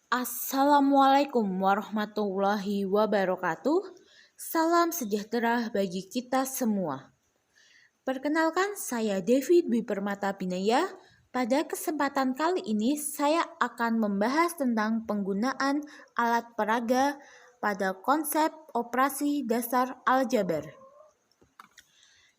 Assalamualaikum warahmatullahi wabarakatuh. Salam sejahtera bagi kita semua. Perkenalkan, saya Devi Dwi Permata Binaya. Pada kesempatan kali ini saya akan membahas tentang penggunaan alat peraga pada konsep operasi dasar aljabar.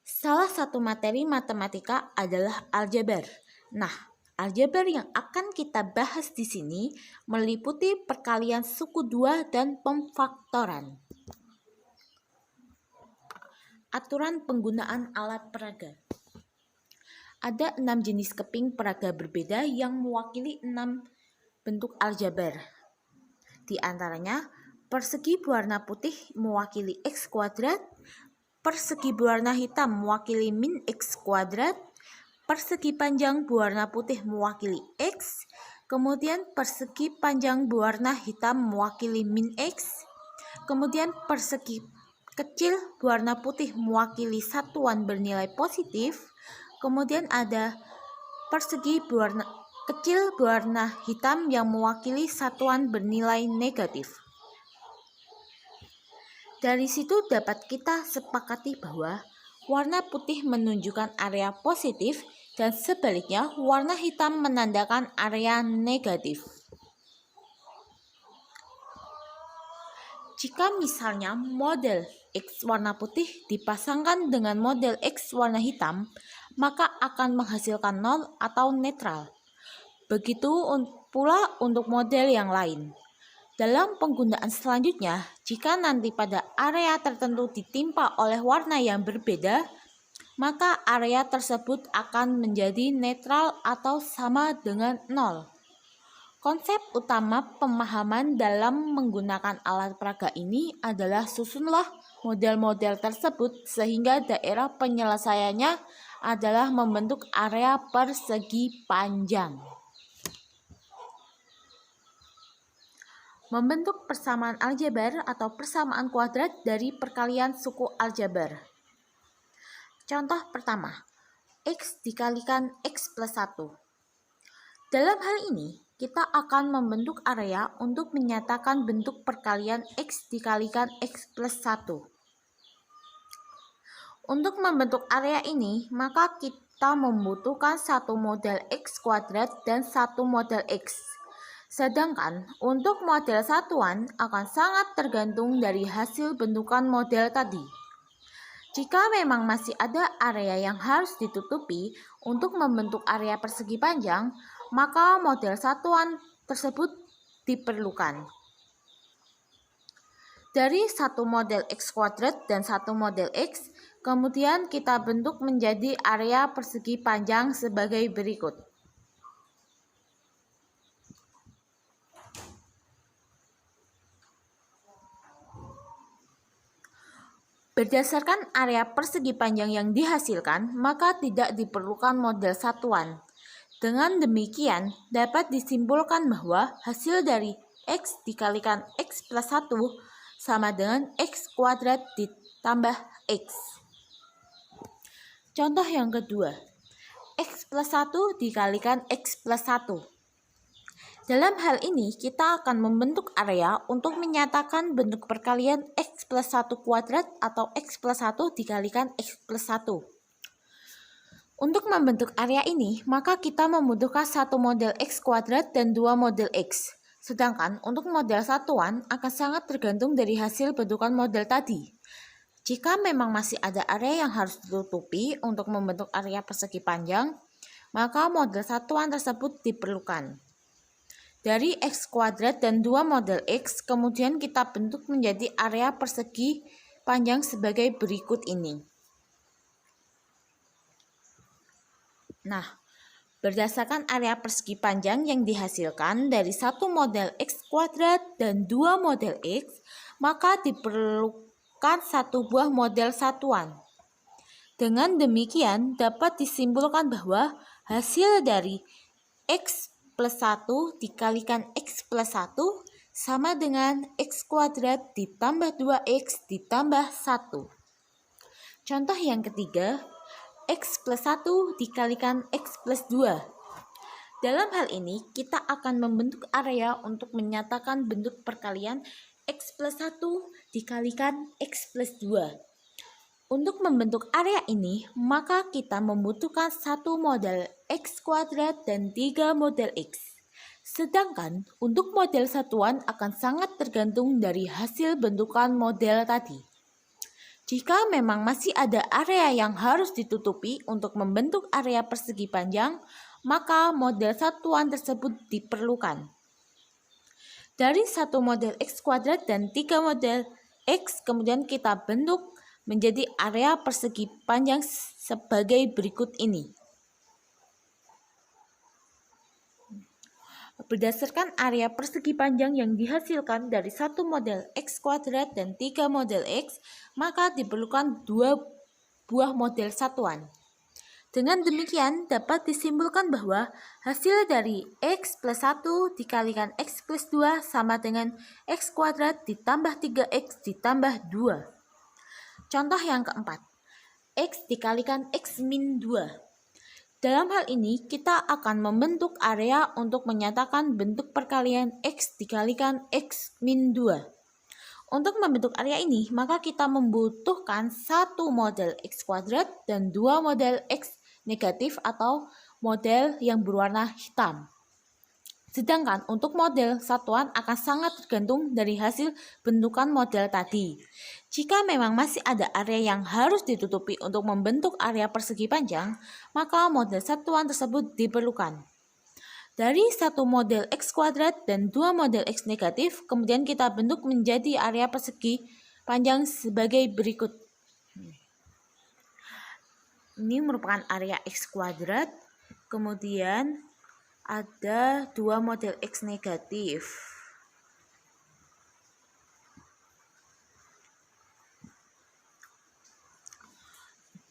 Salah satu materi matematika adalah aljabar. Nah, aljabar yang akan kita bahas di sini meliputi perkalian suku dua dan pemfaktoran. Aturan penggunaan alat peraga. Ada 6 jenis keping peraga berbeda yang mewakili 6 bentuk aljabar. Di antaranya, persegi berwarna putih mewakili X kuadrat, persegi berwarna hitam mewakili min X kuadrat, persegi panjang berwarna putih mewakili X, kemudian persegi panjang berwarna hitam mewakili min X, kemudian persegi kecil berwarna putih mewakili satuan bernilai positif, kemudian ada persegi berwarna kecil berwarna hitam yang mewakili satuan bernilai negatif. Dari situ dapat kita sepakati bahwa warna putih menunjukkan area positif dan sebaliknya warna hitam menandakan area negatif. Jika misalnya model X warna putih dipasangkan dengan model X warna hitam, maka akan menghasilkan nol atau netral. Begitu pula untuk model yang lain. Dalam penggunaan selanjutnya, jika nanti pada area tertentu ditimpa oleh warna yang berbeda, maka area tersebut akan menjadi netral atau sama dengan nol. Konsep utama pemahaman dalam menggunakan alat peraga ini adalah susunlah model-model tersebut sehingga daerah penyelesaiannya adalah membentuk area persegi panjang. Membentuk persamaan aljabar atau persamaan kuadrat dari perkalian suku aljabar. Contoh pertama, X dikalikan X plus 1. Dalam hal ini, kita akan membentuk area untuk menyatakan bentuk perkalian X dikalikan X plus 1. Untuk membentuk area ini, maka kita membutuhkan satu model X kuadrat dan satu model X. Sedangkan untuk model satuan akan sangat tergantung dari hasil bentukan model tadi. Jika memang masih ada area yang harus ditutupi untuk membentuk area persegi panjang, maka model satuan tersebut diperlukan. Dari satu model X kuadrat dan satu model X, kemudian kita bentuk menjadi area persegi panjang sebagai berikut. Berdasarkan area persegi panjang yang dihasilkan, maka tidak diperlukan model satuan. Dengan demikian, dapat disimpulkan bahwa hasil dari X dikalikan X plus 1 sama dengan X kuadrat ditambah X. Contoh yang kedua, X plus 1 dikalikan X plus 1. Dalam hal ini, kita akan membentuk area untuk menyatakan bentuk perkalian X plus 1 kuadrat atau X plus 1 dikalikan X plus 1. Untuk membentuk area ini, maka kita membutuhkan satu model X kuadrat dan dua model X. Sedangkan untuk model satuan akan sangat tergantung dari hasil bentukan model tadi. Jika memang masih ada area yang harus ditutupi untuk membentuk area persegi panjang, maka model satuan tersebut diperlukan. Dari X kuadrat dan dua model X, kemudian kita bentuk menjadi area persegi panjang sebagai berikut ini. Nah, berdasarkan area persegi panjang yang dihasilkan dari satu model X kuadrat dan dua model X, maka diperlukan satu buah model satuan. Dengan demikian, dapat disimpulkan bahwa hasil dari X plus 1 dikalikan X plus 1 sama dengan X kuadrat ditambah 2X ditambah 1. Contoh yang ketiga, X plus 1 dikalikan X plus 2. Dalam hal ini, kita akan membentuk area untuk menyatakan bentuk perkalian X plus 1 dikalikan X plus 2. Untuk membentuk area ini, maka kita membutuhkan 1 model X kuadrat dan 3 model X. Sedangkan untuk model satuan akan sangat tergantung dari hasil bentukan model tadi. Jika memang masih ada area yang harus ditutupi untuk membentuk area persegi panjang, maka model satuan tersebut diperlukan. Dari 1 model X kuadrat dan 3 model X, kemudian kita bentuk menjadi area persegi panjang sebagai berikut ini. Berdasarkan area persegi panjang yang dihasilkan dari 1 model X kuadrat dan 3 model X, maka diperlukan 2 buah model satuan. Dengan demikian, dapat disimpulkan bahwa hasil dari X plus 1 dikalikan X plus 2 sama dengan X kuadrat ditambah 3X ditambah 2. Contoh yang keempat, X dikalikan X min 2. Dalam hal ini, kita akan membentuk area untuk menyatakan bentuk perkalian X dikalikan X min 2. Untuk membentuk area ini, maka kita membutuhkan 1 model X kuadrat dan 2 model X negatif atau model yang berwarna hitam. Sedangkan untuk model satuan akan sangat tergantung dari hasil bentukan model tadi. Jika memang masih ada area yang harus ditutupi untuk membentuk area persegi panjang, maka model satuan tersebut diperlukan. Dari 1 model X kuadrat dan 2 model X negatif, kemudian kita bentuk menjadi area persegi panjang sebagai berikut. Ini merupakan area X kuadrat, kemudian ada 2 model X negatif.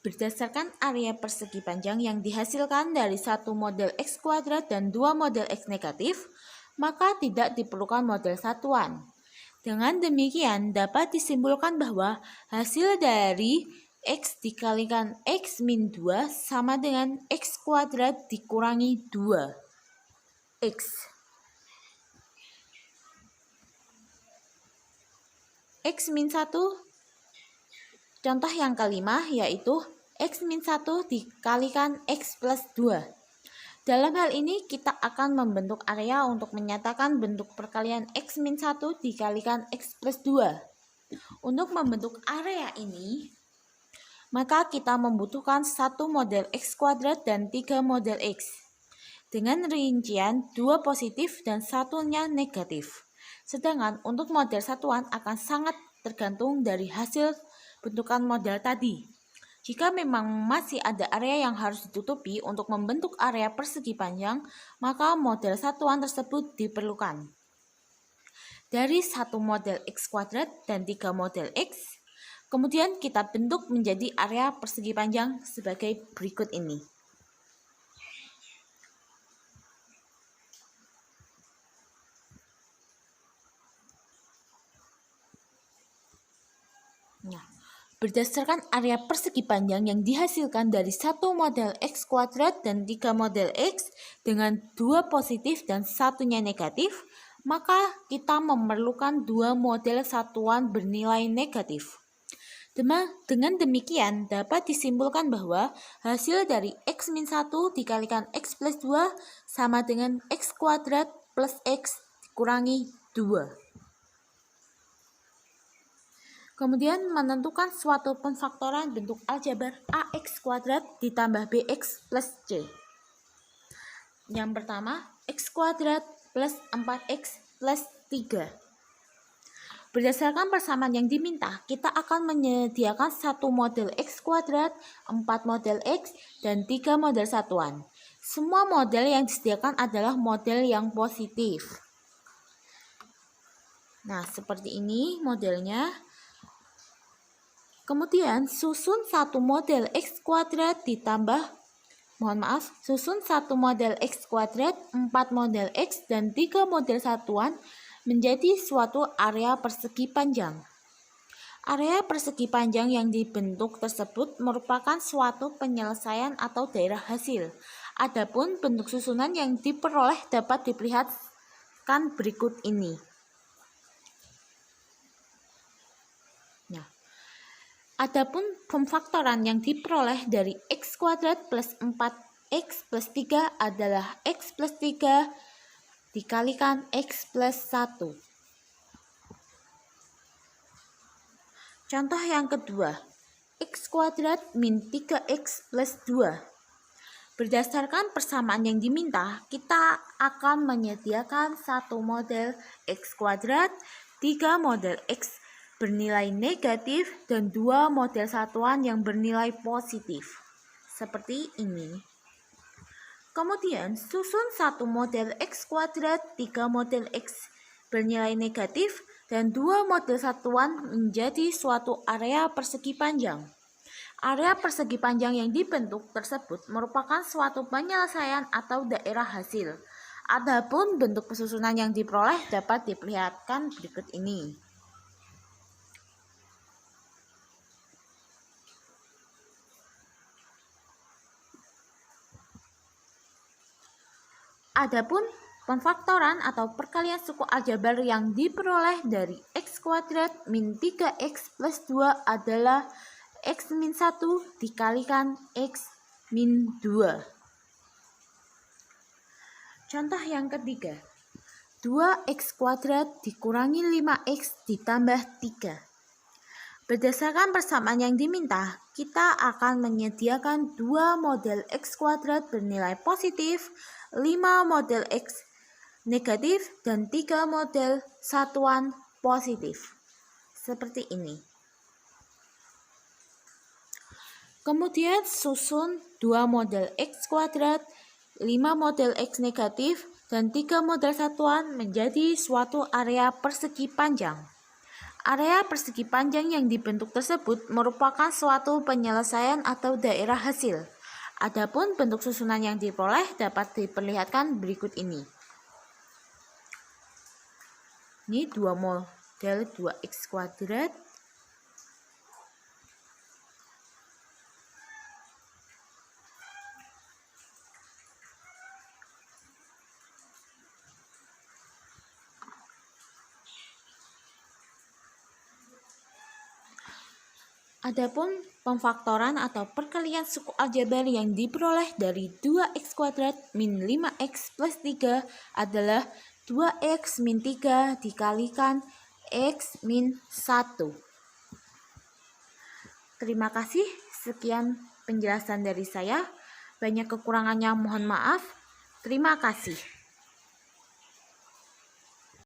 Berdasarkan area persegi panjang yang dihasilkan dari 1 model X kuadrat dan 2 model X negatif, maka tidak diperlukan model satuan. Dengan demikian, dapat disimpulkan bahwa hasil dari X dikalikan X min 2 sama dengan X kuadrat dikurangi 2X. X min 1, contoh yang kelima yaitu X min 1 dikalikan X plus 2. Dalam hal ini kita akan membentuk area untuk menyatakan bentuk perkalian X min 1 dikalikan X plus 2. Untuk membentuk area ini, maka kita membutuhkan 1 model X kuadrat dan 3 model X. Dengan rincian 2 positif dan 1-nya negatif. Sedangkan untuk model satuan akan sangat tergantung dari hasil bentukan model tadi. Jika memang masih ada area yang harus ditutupi untuk membentuk area persegi panjang, maka model satuan tersebut diperlukan. Dari 1 model X kuadrat dan 3 model X, kemudian kita bentuk menjadi area persegi panjang sebagai berikut ini. Nah, berdasarkan area persegi panjang yang dihasilkan dari 1 model X kuadrat dan 3 model X dengan 2 positif dan 1-nya negatif, maka kita memerlukan 2 model satuan bernilai negatif. Dengan demikian, dapat disimpulkan bahwa hasil dari X min 1 dikalikan X plus 2 sama dengan X kuadrat plus X dikurangi 2. Kemudian menentukan suatu pemfaktoran bentuk aljabar AX kuadrat ditambah BX plus C. Yang pertama, X kuadrat plus 4X plus 3. Berdasarkan persamaan yang diminta, kita akan menyediakan 1 model X kuadrat, 4 model X, dan 3 model satuan. Semua model yang disediakan adalah model yang positif. Nah, seperti ini modelnya. Kemudian susun 1 model X kuadrat susun 1 model X kuadrat, 4 model X, dan 3 model satuan menjadi suatu area persegi panjang. Area persegi panjang yang dibentuk tersebut merupakan suatu penyelesaian atau daerah hasil. Adapun bentuk susunan yang diperoleh dapat diperlihatkan berikut ini. Nah, adapun pemfaktoran yang diperoleh dari x kuadrat plus 4x plus 3 adalah x plus 3 dikalikan x plus 1. Contoh yang kedua, x kuadrat min 3x plus 2. Berdasarkan persamaan yang diminta, kita akan menyediakan satu model x kuadrat, 3 model x bernilai negatif, dan 2 model satuan yang bernilai positif. Seperti ini. Kemudian, susun satu model x kuadrat, 3 model x bernilai negatif, dan 2 model satuan menjadi suatu area persegi panjang. Area persegi panjang yang dibentuk tersebut merupakan suatu penyelesaian atau daerah hasil. Adapun bentuk pesusunan yang diperoleh dapat diperlihatkan berikut ini. Adapun pemfaktoran atau perkalian suku aljabar yang diperoleh dari x kuadrat min 3x plus 2 adalah x min 1 dikalikan x min 2. Contoh yang ketiga, 2x kuadrat dikurangi 5x ditambah 3. Berdasarkan persamaan yang diminta, kita akan menyediakan 2 model x kuadrat bernilai positif, 5 model x negatif, dan 3 model satuan positif. Seperti ini. Kemudian susun 2 model x kuadrat, 5 model x negatif, dan 3 model satuan menjadi suatu area persegi panjang. Area persegi panjang yang dibentuk tersebut merupakan suatu penyelesaian atau daerah hasil. Adapun bentuk susunan yang diperoleh dapat diperlihatkan berikut ini. Ini 2 model 2x kuadrat. Adapun pemfaktoran atau perkalian suku aljabar yang diperoleh dari 2x kuadrat min 5x plus 3 adalah 2x min 3 dikalikan x min 1. Terima kasih, sekian penjelasan dari saya. Banyak kekurangannya mohon maaf. Terima kasih.